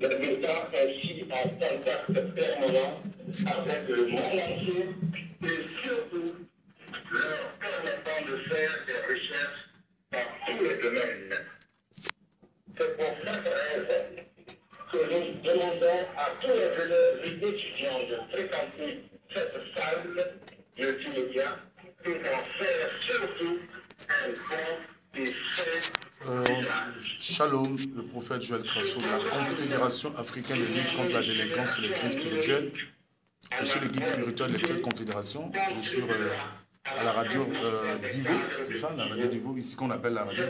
l'État agit en contact permanent avec le monde entier et surtout leur permettant de faire des recherches dans tous les domaines. C'est pour cette raison que nous demandons à tous les élèves et étudiants de fréquenter cette salle multimédia et d'en faire surtout un bon et fait. Shalom, le prophète Joël Crasso de la Confédération africaine de lutte contre la délinquance et les crises spirituelles. Je suis le guide spirituel de cette confédération. Je suis à la radio Divo, c'est ça, la radio Divo, ici qu'on appelle la radio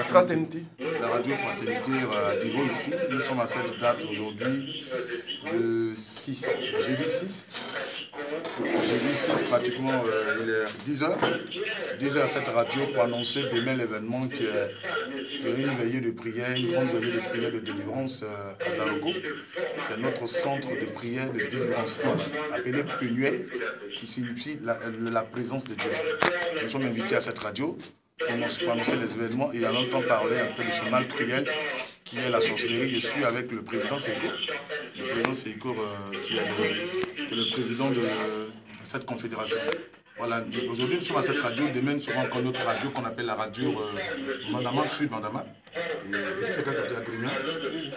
Fraternité. La radio Fraternité Divo ici. Nous sommes à cette date aujourd'hui de 6, jeudi 6. Jeudi 6, pratiquement il est 10h. 10h à cette radio pour annoncer demain l'événement qui est une veillée de prière, une grande veillée de prière de délivrance à Zaroko. C'est notre centre de prière de délivrance, appelé Penuel, qui signifie la présence de Dieu. Nous sommes invités à cette radio pour annoncer les événements et en même temps parler un peu du chemin cruel qui est la sorcellerie. Je suis avec le président Seiko. Le président Seiko qui est le président de cette confédération. Voilà, aujourd'hui nous sommes à cette radio, demain nous serons encore une autre radio qu'on appelle la radio Mandama, Sud Mandama. Ici c'est quelle radio? Grignan.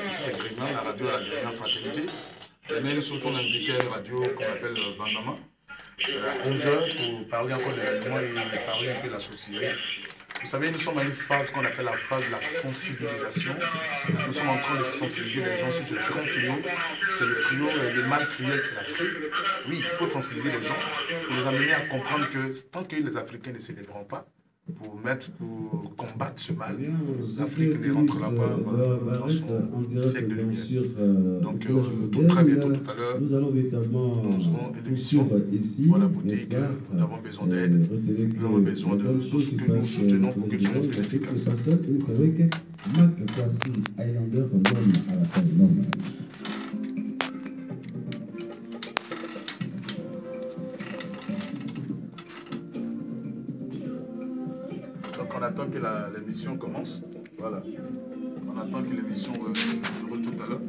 Ici c'est Grignan, la radio la Grignan Fraternité. Demain nous sommes invités à une radio qu'on appelle Mandama. À 11h pour parler encore de l'événement et parler un peu de la sorcellerie. Vous savez, nous sommes à une phase qu'on appelle la phase de la sensibilisation. Nous sommes en train de sensibiliser les gens sur ce grand fléau, que le fléau, le mal cruel que l'Afrique. Oui, il faut sensibiliser les gens pour les amener à comprendre que tant que les Africains ne célébreront pas pour combattre ce mal, l'Afrique ne rentrera pas dans son siècle de lumière. Donc, très bientôt, tout à l'heure, nous aurons une émission voilà, pour dire que nous avons besoin d'aide, nous avons besoin de nous soutenons pour que nous soyons plus efficaces. On attend que l'émission commence. Voilà. On attend que l'émission dure tout à l'heure.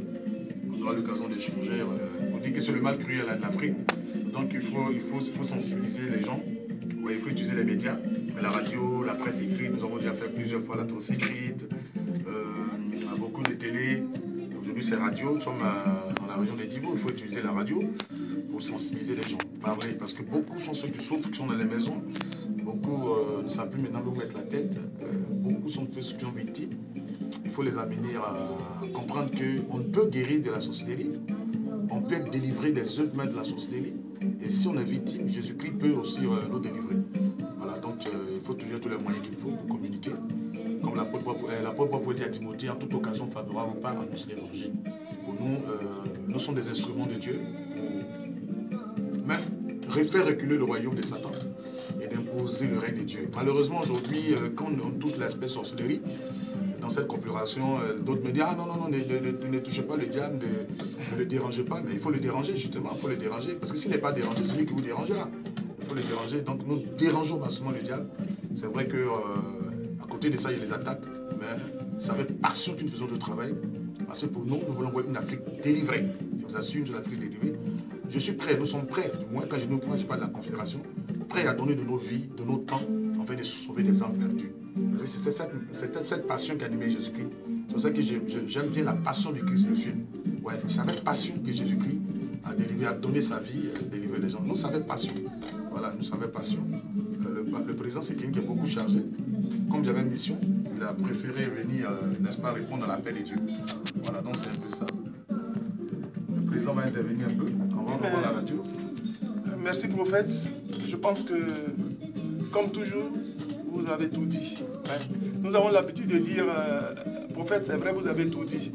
On aura l'occasion d'échanger pour dire que c'est le mal cruel de l'Afrique. Donc il faut sensibiliser les gens. Ouais, il faut utiliser les médias. Mais la radio, la presse écrite, nous avons déjà fait plusieurs fois la presse écrite. Beaucoup de télé. Aujourd'hui c'est radio. Nous sommes dans la région des Divo. Il faut utiliser la radio pour sensibiliser les gens. Pareil, parce que beaucoup sont ceux qui souffrent, qui sont dans les maisons. Beaucoup ne savent plus maintenant où mettre la tête. Beaucoup sont ceux qui sont victimes. Il faut les amener à comprendre qu'on peut guérir de la sorcellerie. On peut être délivré des œuvres de la sorcellerie. Et si on est victime, Jésus-Christ peut aussi nous délivrer. Voilà, donc il faut toujours tous les moyens qu'il faut pour communiquer. Comme l'apôtre Paul dit à Timothée, en toute occasion favorable ou pas, annoncer l'évangile. Pour nous, nous sommes des instruments de Dieu pour faire reculer le royaume de Satan et d'imposer le règne de Dieu. Malheureusement, aujourd'hui, quand on touche l'aspect sorcellerie, dans cette coopération, d'autres me disent « Ah non, non, non, ne touchez pas le diable, ne le dérangez pas. » Mais il faut le déranger, justement, il faut le déranger. Parce que s'il n'est pas dérangé, c'est lui qui vous dérangera. Il faut le déranger. Donc nous dérangeons massivement le diable. C'est vrai qu'à côté de ça, il y a les attaques. Mais c'est avec passion que nous faisons le travail. Parce que pour nous, nous voulons voir une Afrique délivrée. Je vous assure, une Afrique délivrée. Je suis prêt, nous sommes prêts, du moins quand je parle de la Confédération, prêts à donner de nos vies, de nos temps, afin de sauver des âmes perdues. Parce que c'est cette passion qui a animé Jésus-Christ. C'est pour ça que j'aime bien la passion du Christ, le film. Ouais, c'est avec passion que Jésus-Christ a délivré, a donné sa vie, a délivré les gens. Nous, c'est avec passion. Voilà, nous, c'est avec passion. Le président, c'est quelqu'un qui est beaucoup chargé. Comme j'avais une mission, il a préféré venir, n'est-ce pas, répondre à l'appel de Dieu. Voilà, donc c'est un peu ça. Le président va intervenir un peu. On va revoir la radio. Merci, prophète. Je pense que, comme toujours, vous avez tout dit. Nous avons l'habitude de dire, prophète, c'est vrai, vous avez tout dit.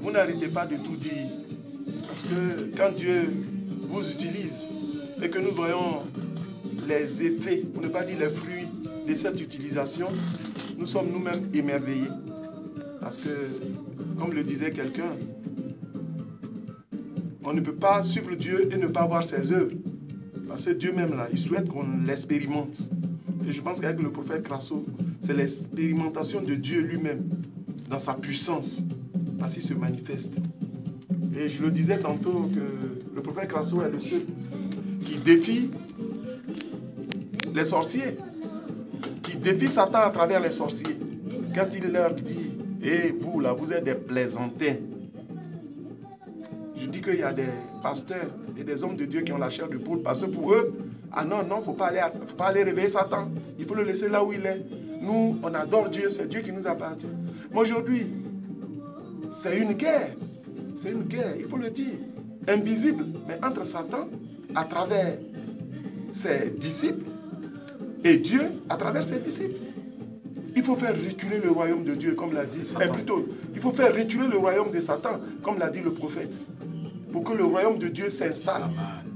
Vous n'arrêtez pas de tout dire. Parce que quand Dieu vous utilise et que nous voyons les effets, pour ne pas dire les fruits de cette utilisation, nous sommes nous-mêmes émerveillés. Parce que, comme le disait quelqu'un, on ne peut pas suivre Dieu et ne pas voir ses œuvres. Parce que Dieu même, là, il souhaite qu'on l'expérimente. Et je pense qu'avec le prophète Crasso, c'est l'expérimentation de Dieu lui-même, dans sa puissance. parce qu'il se manifeste. Et je le disais tantôt que le prophète Crasso est le seul qui défie les sorciers, qui défie Satan à travers les sorciers. Quand il leur dit, et vous là, vous êtes des plaisantins. Je dis qu'il y a des pasteurs et des hommes de Dieu qui ont la chair de poule, parce que pour eux, ah non, non, faut pas aller réveiller Satan. Il faut le laisser là où il est. Nous, on adore Dieu, c'est Dieu qui nous appartient. Mais aujourd'hui, c'est une guerre. C'est une guerre, il faut le dire. Invisible, mais entre Satan, à travers ses disciples, et Dieu, à travers ses disciples. Il faut faire reculer le royaume de Dieu, comme l'a dit. Plutôt, il faut faire reculer le royaume de Satan, comme l'a dit le prophète. Pour que le royaume de Dieu s'installe,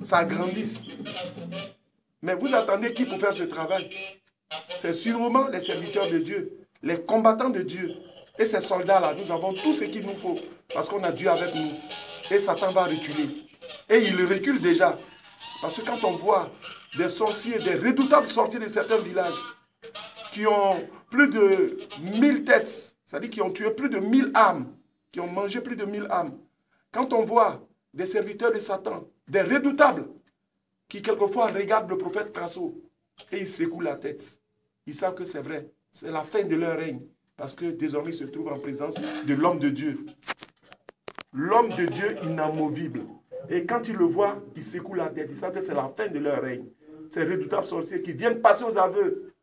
s'agrandisse. Mais vous attendez qui pour faire ce travail? C'est sûrement les serviteurs de Dieu, les combattants de Dieu. Et ces soldats-là, nous avons tout ce qu'il nous faut. Parce qu'on a Dieu avec nous. Et Satan va reculer. Et il recule déjà. Parce que quand on voit des sorciers, des redoutables sorciers de certains villages, qui ont plus de 1000 têtes, c'est-à-dire qui ont tué plus de 1000 âmes, qui ont mangé plus de 1000 âmes. Quand on voit des serviteurs de Satan, des redoutables, qui quelquefois regardent le prophète Crasso, et ils secouent la tête. Ils savent que c'est vrai. C'est la fin de leur règne. Parce que désormais, ils se trouvent en présence de l'homme de Dieu. L'homme de Dieu inamovible. Et quand ils le voient, ils secouent la tête. Ils savent que c'est la fin de leur règne. Ces redoutables sorciers qui viennent passer aux aveux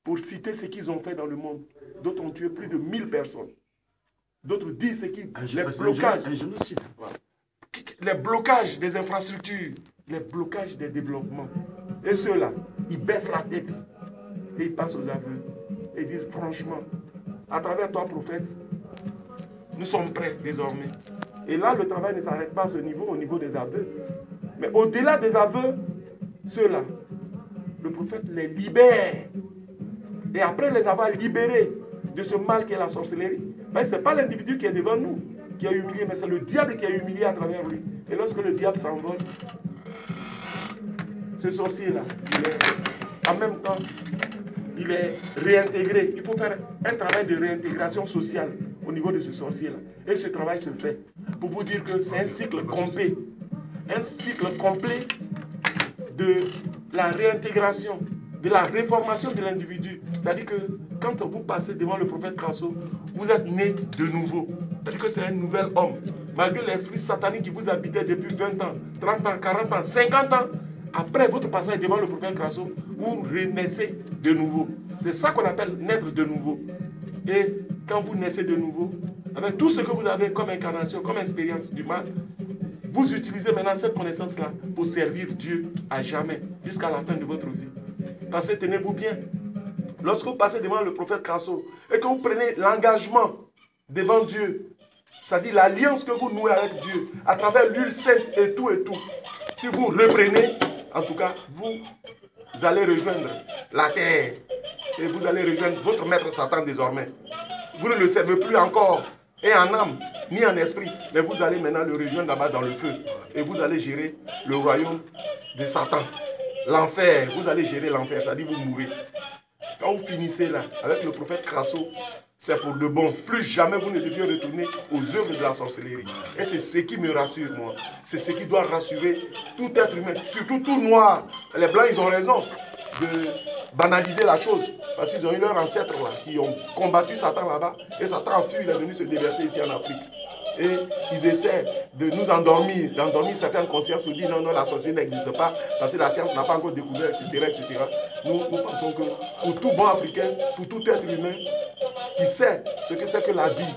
pour citer ce qu'ils ont fait dans le monde. D'autres ont tué plus de 1000 personnes. D'autres disent ce qui... Les blocages des infrastructures, les blocages des développements. Et ceux-là, ils baissent la tête et ils passent aux aveux. Et disent franchement, à travers toi, prophète, nous sommes prêts désormais. Et là, le travail ne s'arrête pas à ce niveau, au niveau des aveux. Mais au-delà des aveux, ceux-là, le prophète les libère. Et après les avoir libérés de ce mal qu'est la sorcellerie, ben, ce n'est pas l'individu qui est devant nous qui a humilié, mais c'est le diable qui a humilié à travers lui. Et lorsque le diable s'envole, ce sorcier-là, il est en même temps, il est réintégré. Il faut faire un travail de réintégration sociale au niveau de ce sorcier-là. Et ce travail se fait pour vous dire que c'est un cycle complet. Un cycle complet de la réintégration, de la réformation de l'individu. C'est-à-dire que quand vous passez devant le prophète Crasso, vous êtes né de nouveau. C'est-à-dire que c'est un nouvel homme. Malgré l'esprit satanique qui vous habitait depuis 20 ans, 30 ans, 40 ans, 50 ans, après votre passage devant le prophète Crasso, vous renaissez de nouveau. C'est ça qu'on appelle naître de nouveau. Et quand vous naissez de nouveau, avec tout ce que vous avez comme incarnation, comme expérience du mal, vous utilisez maintenant cette connaissance-là pour servir Dieu à jamais, jusqu'à la fin de votre vie. Parce que tenez-vous bien, lorsque vous passez devant le prophète Crasso et que vous prenez l'engagement devant Dieu, c'est-à-dire l'alliance que vous nouez avec Dieu, à travers l'huile sainte et tout, si vous reprenez, en tout cas, vous allez rejoindre la terre et vous allez rejoindre votre maître Satan désormais. Vous ne le servez plus encore, et en âme, ni en esprit, mais vous allez maintenant le rejoindre là-bas dans le feu et vous allez gérer le royaume de Satan. L'enfer, vous allez gérer l'enfer, c'est-à-dire vous mourrez. Quand vous finissez là, avec le prophète Crasso, c'est pour de bon. Plus jamais vous ne deviez retourner aux œuvres de la sorcellerie. Et c'est ce qui me rassure, moi. C'est ce qui doit rassurer tout être humain, surtout tout noir. Les blancs, ils ont raison de banaliser la chose. Parce qu'ils ont eu leurs ancêtres là, qui ont combattu Satan là-bas. Et Satan a fui, il est venu se déverser ici en Afrique. Et ils essaient de nous endormir, d'endormir certaines consciences, nous dire non, non, la sorcellerie n'existe pas, parce que la science n'a pas encore découvert, etc. etc. Nous pensons que pour tout bon Africain, pour tout être humain, qui sait ce que c'est que la vie,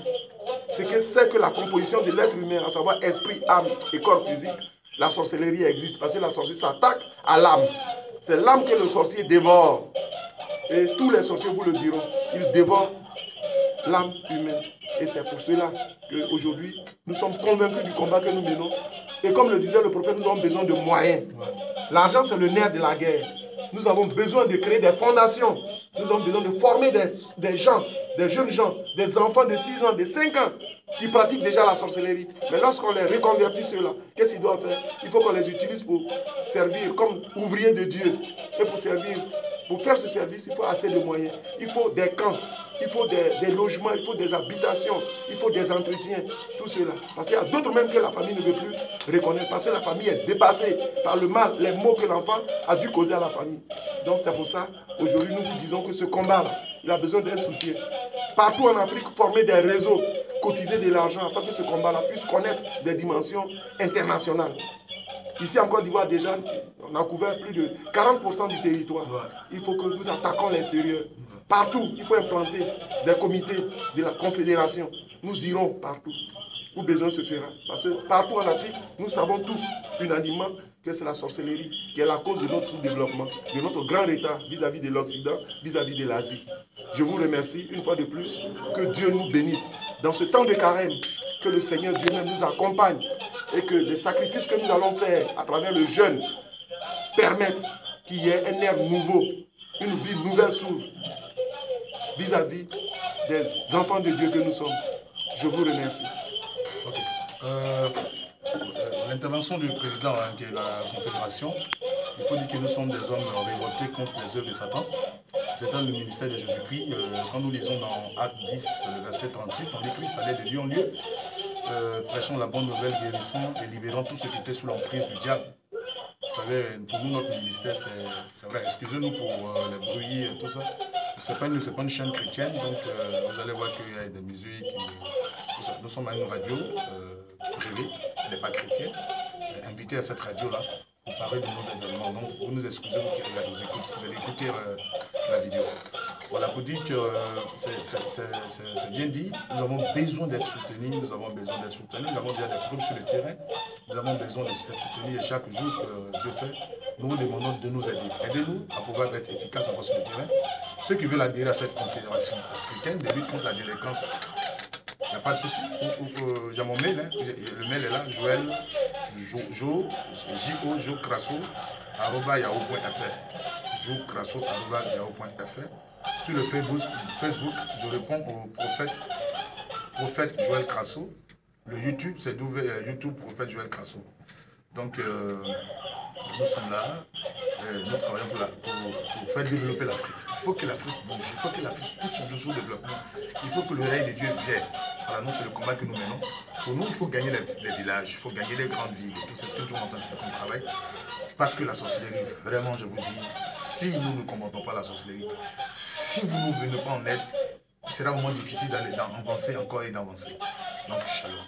ce que c'est que la composition de l'être humain, à savoir esprit, âme et corps physique, la sorcellerie existe, parce que la sorcellerie s'attaque à l'âme. C'est l'âme que le sorcier dévore. Et tous les sorciers vous le diront, ils dévorent l'âme humaine. Et c'est pour cela qu'aujourd'hui, nous sommes convaincus du combat que nous menons. Et comme le disait le prophète, nous avons besoin de moyens. L'argent, c'est le nerf de la guerre. Nous avons besoin de créer des fondations. Nous avons besoin de former des gens, des jeunes gens, des enfants de 6 ans, de 5 ans, qui pratiquent déjà la sorcellerie. Mais lorsqu'on les reconvertit ceux-là, qu'est-ce qu'ils doivent faire? Il faut qu'on les utilise pour servir comme ouvriers de Dieu et pour servir Pour faire ce service, il faut assez de moyens. Il faut des camps, il faut des logements, il faut des habitations, il faut des entretiens, tout cela. Parce qu'il y a d'autres même que la famille ne veut plus reconnaître. Parce que la famille est dépassée par le mal, les maux que l'enfant a dû causer à la famille. Donc c'est pour ça, aujourd'hui, nous vous disons que ce combat-là, il a besoin d'un soutien. Partout en Afrique, former des réseaux, cotiser de l'argent afin que ce combat-là puisse connaître des dimensions internationales. Ici en Côte d'Ivoire, déjà, on a couvert plus de 40% du territoire. Il faut que nous attaquions l'extérieur. Partout, il faut implanter des comités de la Confédération. Nous irons partout où besoin se fera. Parce que partout en Afrique, nous savons tous unanimement que c'est la sorcellerie qui est la cause de notre sous-développement, de notre grand retard vis-à-vis de l'Occident, vis-à-vis de l'Asie. Je vous remercie une fois de plus. Que Dieu nous bénisse. Dans ce temps de carême, que le Seigneur Dieu même nous accompagne et que les sacrifices que nous allons faire à travers le jeûne permettent qu'il y ait un air nouveau, une vie nouvelle s'ouvre vis-à-vis des enfants de Dieu que nous sommes. Je vous remercie. Okay. L'intervention du président de la Confédération, il faut dire que nous sommes des hommes révoltés contre les œuvres de Satan. C'est dans le ministère de Jésus-Christ. Quand nous lisons dans Acte 10, le verset 38, on dit Christ allait de lieu en lieu, prêchant la bonne nouvelle, guérissant et libérant tous ceux qui étaient sous l'emprise du diable. Vous savez, pour nous, notre ministère, c'est vrai. Excusez-nous pour les bruits et tout ça. Ce n'est pas une chaîne chrétienne, donc vous allez voir qu'il y a des musiques, tout ça. Nous sommes à une radio privée, elle n'est pas chrétienne, invitée à cette radio-là pour parler de nos événements. Donc, vous nous excusez, vous allez écouter la vidéo. Voilà, pour dire que c'est bien dit, nous avons besoin d'être soutenus, nous avons déjà des preuves sur le terrain, nous avons besoin d'être soutenus et chaque jour que Dieu fait, nous vous demandons de nous aider. Aidez-nous à pouvoir être efficaces encore sur le terrain. Ceux qui veulent adhérer à cette confédération africaine de lutte contre la délinquance, il n'y a pas de souci. J'ai mon mail, hein. Le mail est là, Joël, jo.crasso@yahoo.fr. jo.crasso@yahoo.fr. Sur le Facebook, je réponds au prophète Joël Crasso. Le YouTube, c'est YouTube prophète Joël Crasso. Donc, nous sommes là, nous travaillons pour faire développer l'Afrique. Il faut que l'Afrique bouge, il faut que l'Afrique quitte son sous-développement. Il faut que le règne de Dieu vienne. Voilà, nous, c'est le combat que nous menons. Pour nous, il faut gagner les villages, il faut gagner les grandes villes. Tout c'est ce que nous sommes en train de faire comme travail. Parce que la sorcellerie, vraiment, je vous dis, si nous ne combattons pas la sorcellerie, si vous ne nous venez pas en aide, il sera vraiment difficile d'avancer encore et d'avancer. Donc, shalom.